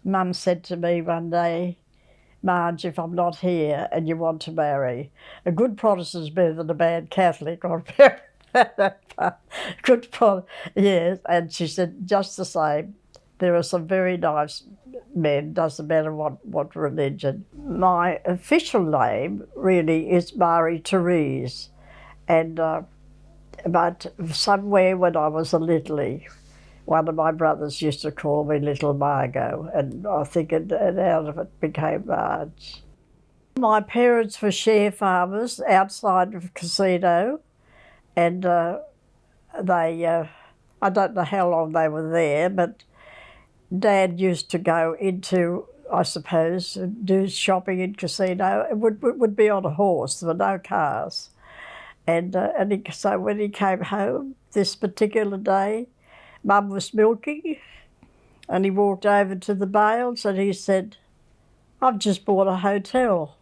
Mum said to me one day, Marge, if I'm not here and you want to marry, a good Protestant's better than a bad Catholic. Or good yes. And she said, just the same, there are some very nice men, doesn't matter what religion. My official name really is Marie Therese, and but somewhere when I was a littlie, one of my brothers used to call me Little Margot, and I think and out of it became Marge. My parents were share farmers outside of a casino, and they, I don't know how long they were there, but Dad used to go into, I suppose, do shopping in casino. It would be on a horse, there were no cars. And so when he came home this particular day, Mum was milking, and he walked over to the bales and he said, I've just bought a hotel.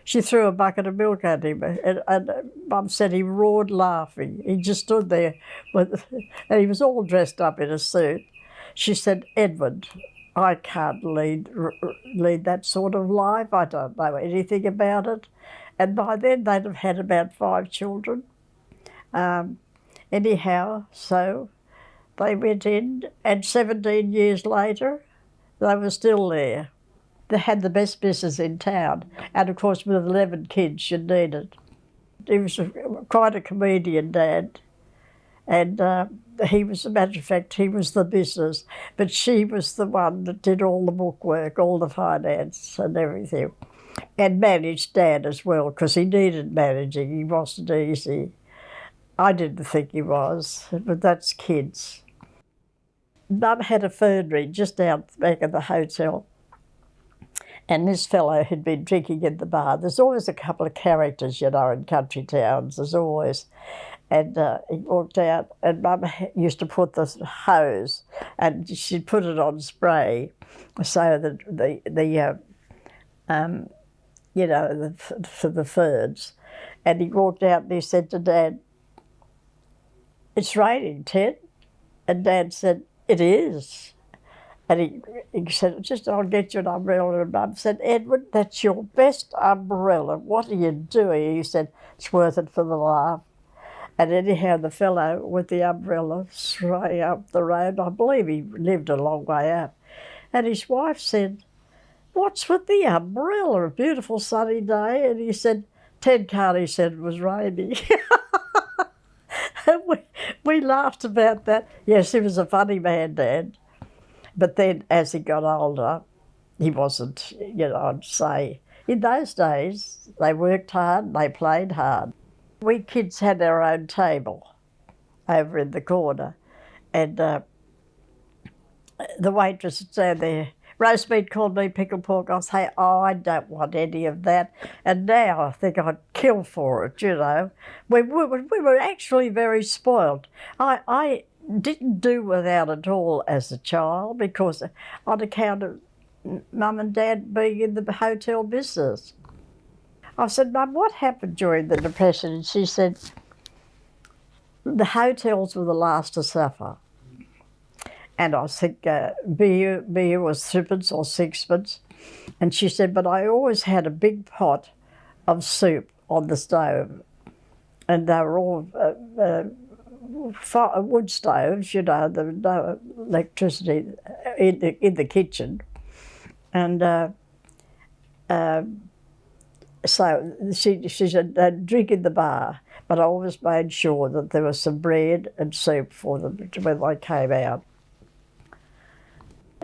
She threw a bucket of milk at him, and Mum said he roared laughing. He just stood there, and he was all dressed up in a suit. She said, Edward, I can't lead that sort of life. I don't know anything about it. And by then they'd have had about 5 children. Anyhow, so they went in, and 17 years later, they were still there. They had the best business in town, and of course with 11 kids you need it. He was quite a comedian, Dad, and he was, as a matter of fact, he was the business, but she was the one that did all the bookwork, all the finance and everything, and managed Dad as well, because he needed managing. He wasn't easy. I didn't think he was, but that's kids. Mum had a fernery just out the back of the hotel, and this fellow had been drinking in the bar. There's always a couple of characters, you know, in country towns, there's always. And he walked out, and Mum used to put the hose, and she'd put it on spray, so that for the ferns. And he walked out and he said to Dad, it's raining, Ted. And Dad said, it is. And he said, I'll get you an umbrella. And Mum said, Edward, that's your best umbrella. What are you doing? He said, it's worth it for the laugh. And anyhow, the fellow with the umbrella straight up the road, I believe he lived a long way up. And his wife said, what's with the umbrella? A beautiful sunny day. And he said, Ted Carney said it was raining. And we laughed about that. Yes, he was a funny man, Dad. But then as he got older, he wasn't, I'd say. In those days, they worked hard, they played hard. We kids had our own table over in the corner, and the waitress would stand there, roast meat, corned beef, pickled pork. I'd say, oh, I don't want any of that. And now I think I'd kill for it, We were actually very spoiled. I didn't do without it all as a child, because on account of Mum and Dad being in the hotel business. I said, Mum, what happened during the Depression? And she said, the hotels were the last to suffer. And I think beer was 3pence or 6pence. And she said, but I always had a big pot of soup on the stove. And they were all wood stoves, there was no electricity in the kitchen. And so she said they'd drink in the bar, but I always made sure that there was some bread and soup for them when they came out.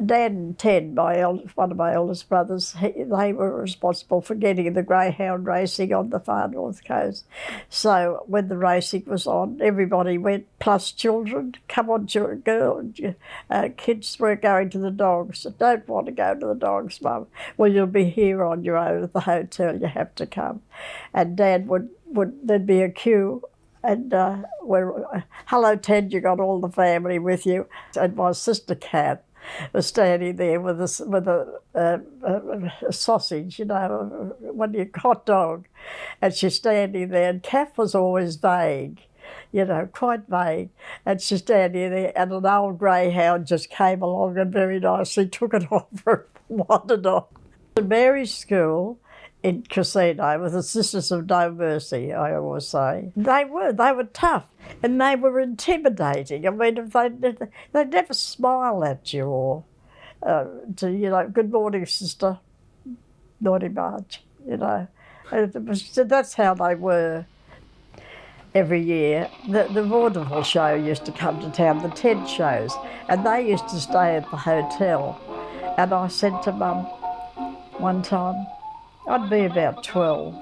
Dad and Ted, one of my eldest brothers, they were responsible for getting the Greyhound Racing on the far north coast. So when the racing was on, everybody went, plus children. Come on, kids were going to the dogs. Don't want to go to the dogs, Mum. Well, you'll be here on your own at the hotel. You have to come. And Dad there'd be a queue. And hello, Ted, you got all the family with you. And my sister Kat was standing there with a sausage, hot dog, and she's standing there. And Kath was always vague, you know, quite vague. And she's standing there, and an old greyhound just came along and very nicely took it off her and wandered off. The Mary's School in Casino with the Sisters of No Mercy, I always say. They were tough and they were intimidating. I mean, if they'd never smile at you or, you know, good morning, sister, naughty Marge, you know. That's how they were every year. The Vaudeville show used to come to town, the tent shows, and they used to stay at the hotel. And I said to Mum one time, I'd be about 12,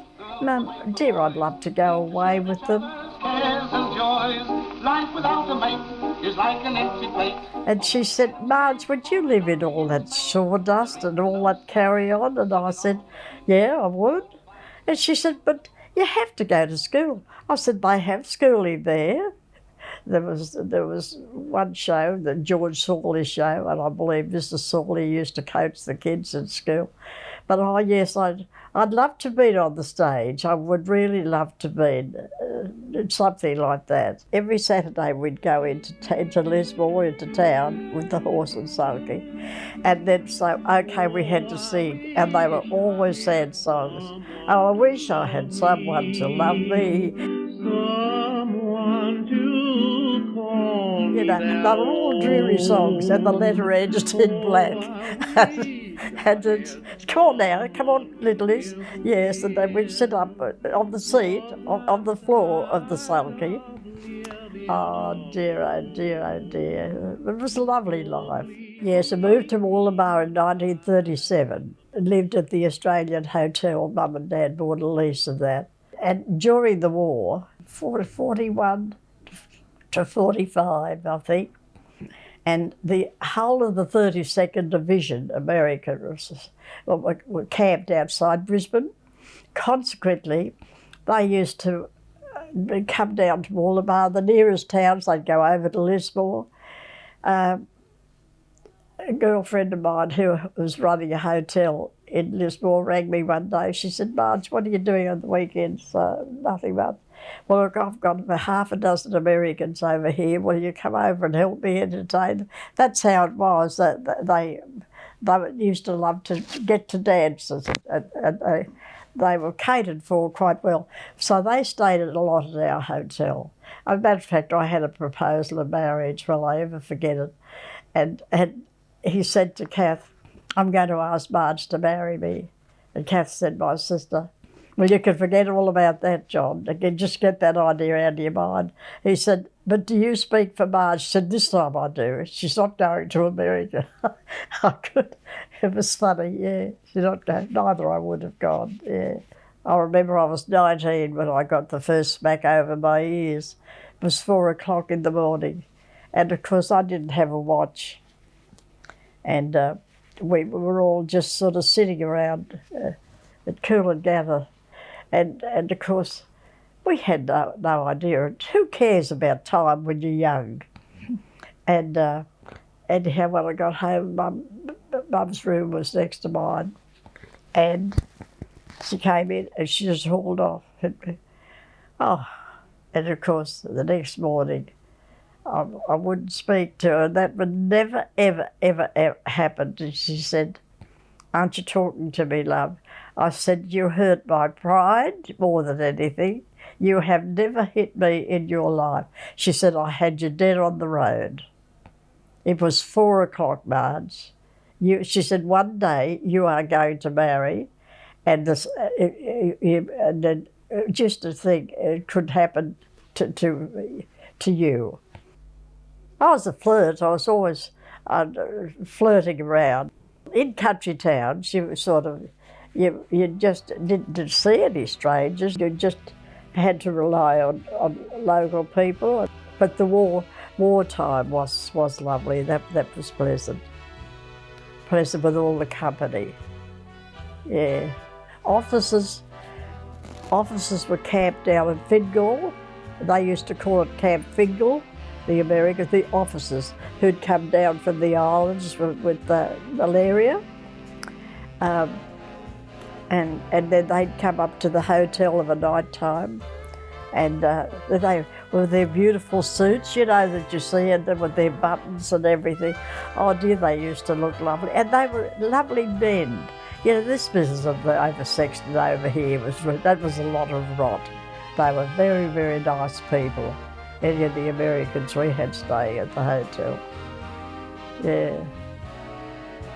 Mum, dear, I'd love to go away with them. Cares and joys, life without a mate is like an empty plate. And she said, Marge, would you live in all that sawdust and all that carry-on? And I said, yeah, I would. And she said, but you have to go to school. I said, they have schooling there. There was one show, the George Sawley show, and I believe Mr. Sawley used to coach the kids at school. But oh yes, I'd love to be on the stage. I would really love to be something like that. Every Saturday we'd go into Lismore, into town with the horse and sulky, and then so okay, we had to sing, and they were always sad songs. Oh, I wish I had someone to love me. Someone to call me. You know, they were all dreary songs, and the letter edged in black. And it's, come on now, come on, littlies. Yes, and then we'd sit up on the seat, on the floor of the sulky. Oh dear, oh dear, oh dear. It was a lovely life. Yes, I moved to Murwillumbah in 1937 and lived at the Australian Hotel. Mum and Dad bought a lease of that. And during the war, 41 to 45, I think, and the whole of the 32nd Division, America, were camped outside Brisbane. Consequently, they used to come down to Murwillumbah, the nearest towns. They'd go over to Lismore. A girlfriend of mine who was running a hotel in Lismore rang me one day. She said, Marge, what are you doing on the weekends? Nothing much. Well, look, I've got half a dozen Americans over here. Will you come over and help me entertain them? That's how it was. They used to love to get to dances, and they were catered for quite well. So they stayed a lot at our hotel. As a matter of fact, I had a proposal of marriage. Will I ever forget it? And he said to Kath, I'm going to ask Marge to marry me. And Kath said, my sister, well, you can forget all about that, John. You can just get that idea out of your mind. He said, but do you speak for Marge? She said, this time I do. She's not going to America. I could. It was funny, yeah. She's not going. Neither I would have gone, yeah. I remember I was 19 when I got the first smack over my ears. It was 4 o'clock in the morning. And of course I didn't have a watch. And we were all just sort of sitting around at Coolangatta. And of course, we had no idea. Who cares about time when you're young? And anyhow, when I got home, Mum's room was next to mine. And she came in and she just hauled off. And of course, the next morning, I wouldn't speak to her. That would never, ever, ever, ever happen. And she said, aren't you talking to me, love? I said, you hurt my pride more than anything. You have never hit me in your life. She said, I had you dead on the road. It was 4 o'clock, Marge. She said, one day you are going to marry, and then just to think it could happen to you. I was a flirt. I was always flirting around. In country towns, she was sort of, you just didn't see any strangers. You just had to rely on local people. But the wartime was lovely. That was pleasant. Pleasant with all the company. Yeah. Officers were camped down in Fingal. They used to call it Camp Fingal, the Americans, the officers who'd come down from the islands with malaria. And then they'd come up to the hotel of a night time, and with their beautiful suits, you know, that you see, and with their buttons and everything. Oh dear, they used to look lovely. And they were lovely men. You know, this business of the oversexed and over here, that was a lot of rot. They were very, very nice people. Any of the Americans we had staying at the hotel. Yeah.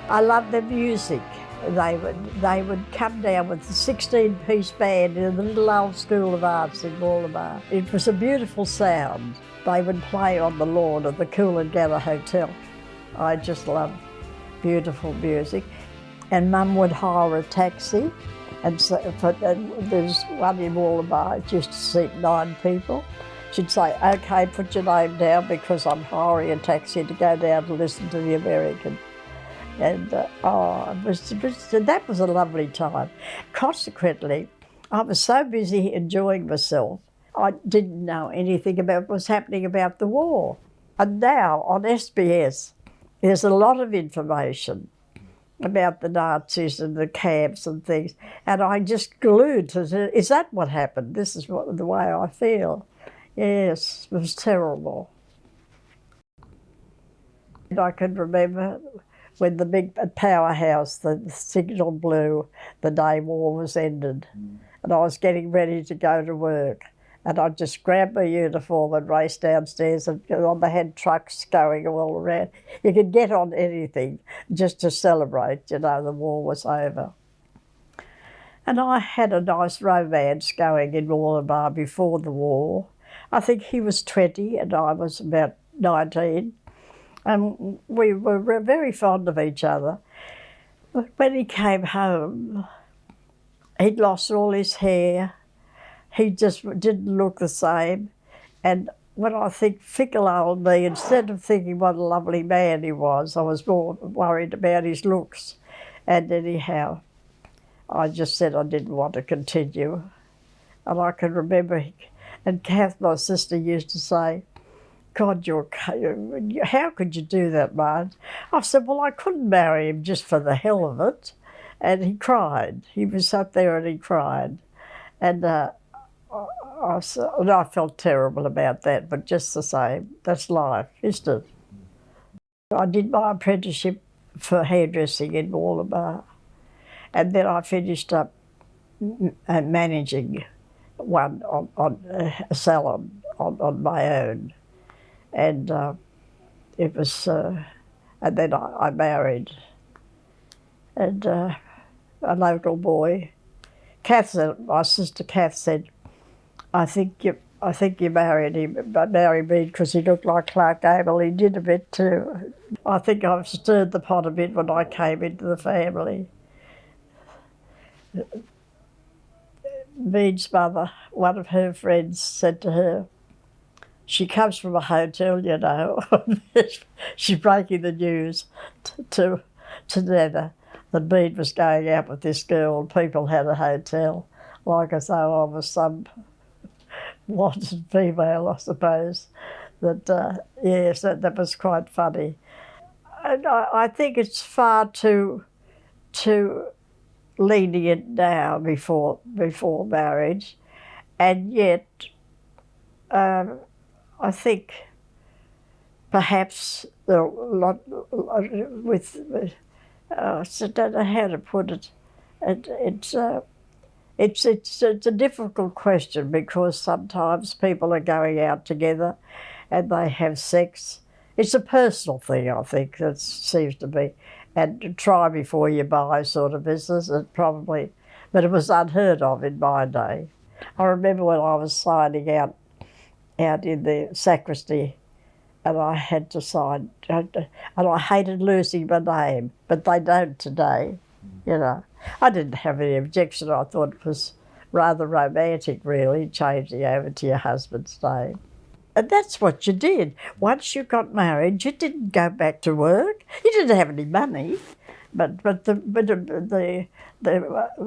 I loved their music. They would come down with a 16-piece band in the little old School of Arts in Murwillumbah. It was a beautiful sound. They would play on the lawn of the Coolangatta Hotel. I just loved beautiful music. And Mum would hire a taxi, and there's one in Murwillumbah, it used to seat 9 people. She'd say, okay, put your name down because I'm hiring a taxi to go down to listen to the American. And that was a lovely time. Consequently, I was so busy enjoying myself, I didn't know anything about what was happening about the war. And now on SBS, there's a lot of information about the Nazis and the camps and things. And I just glued to it. Is that what happened? This is the way I feel. Yes, it was terrible. And I can remember when the big powerhouse, the signal blew, the day war was ended. And I was getting ready to go to work. And I just grabbed my uniform and raced downstairs, and they had trucks going all around. You could get on anything just to celebrate, you know, the war was over. And I had a nice romance going in Murwillumbah before the war. I think he was 20 and I was about 19. And we were very fond of each other. But when he came home, he'd lost all his hair. He just didn't look the same. And when I think fickle old me, instead of thinking what a lovely man he was, I was more worried about his looks. And anyhow, I just said I didn't want to continue. And I can remember, and Kath, my sister, used to say, God, how could you do that, Marge? I said, well, I couldn't marry him just for the hell of it. And he cried. He was up there and he cried. And I felt terrible about that, but just the same, that's life, isn't it? I did my apprenticeship for hairdressing in Murwillumbah, and then I finished up managing one on a salon on my own. And it was, and then I married, and a local boy. Kath said, my sister Kath said, I think you married him, but married me because he looked like Clark Gable. He did a bit too. I think I've stirred the pot a bit when I came into the family. Mead's mother, one of her friends, said to her, she comes from a hotel, you know. She's breaking the news to Nana that Mead was going out with this girl and people had a hotel, like as though I was some wanted female, I suppose. Yes, that was quite funny. And I think it's far too lenient now before marriage, and yet I think perhaps a lot with I don't know how to put it. It's a difficult question because sometimes people are going out together and they have sex. It's a personal thing, I think, that seems to be. And try before you buy sort of business, but it was unheard of in my day. I remember when I was signing out in the sacristy, and I had to sign, and I hated losing my name, but they don't today, you know. I didn't have any objection. I thought it was rather romantic, really, changing over to your husband's name. And that's what you did. Once you got married, you didn't go back to work. You didn't have any money, but the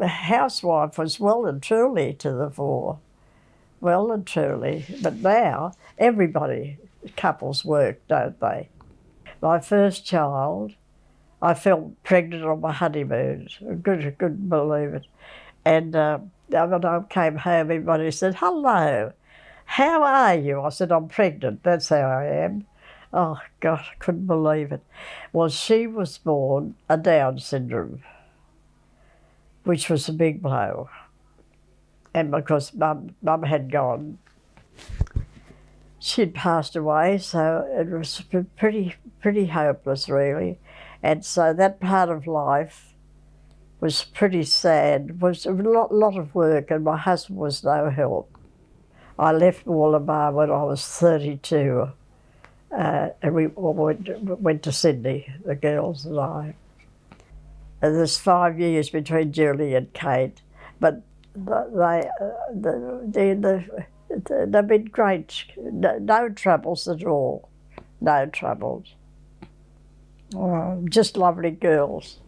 housewife was well and truly to the fore, well and truly. But now couples work, don't they? My first child, I fell pregnant on my honeymoon. I couldn't believe it. And when I came home, everybody said, hello. How are you? I said, I'm pregnant. That's how I am. Oh, God, I couldn't believe it. Well, she was born a Down syndrome, which was a big blow. And because Mum had gone, she'd passed away, so it was pretty hopeless, really. And so that part of life was pretty sad. It was a lot of work, and my husband was no help. I left Murwillumbah when I was 32, and we all went to Sydney, the girls and I. And there's 5 years between Julie and Kate, but they've been great. No troubles at all. No troubles. Oh, just lovely girls.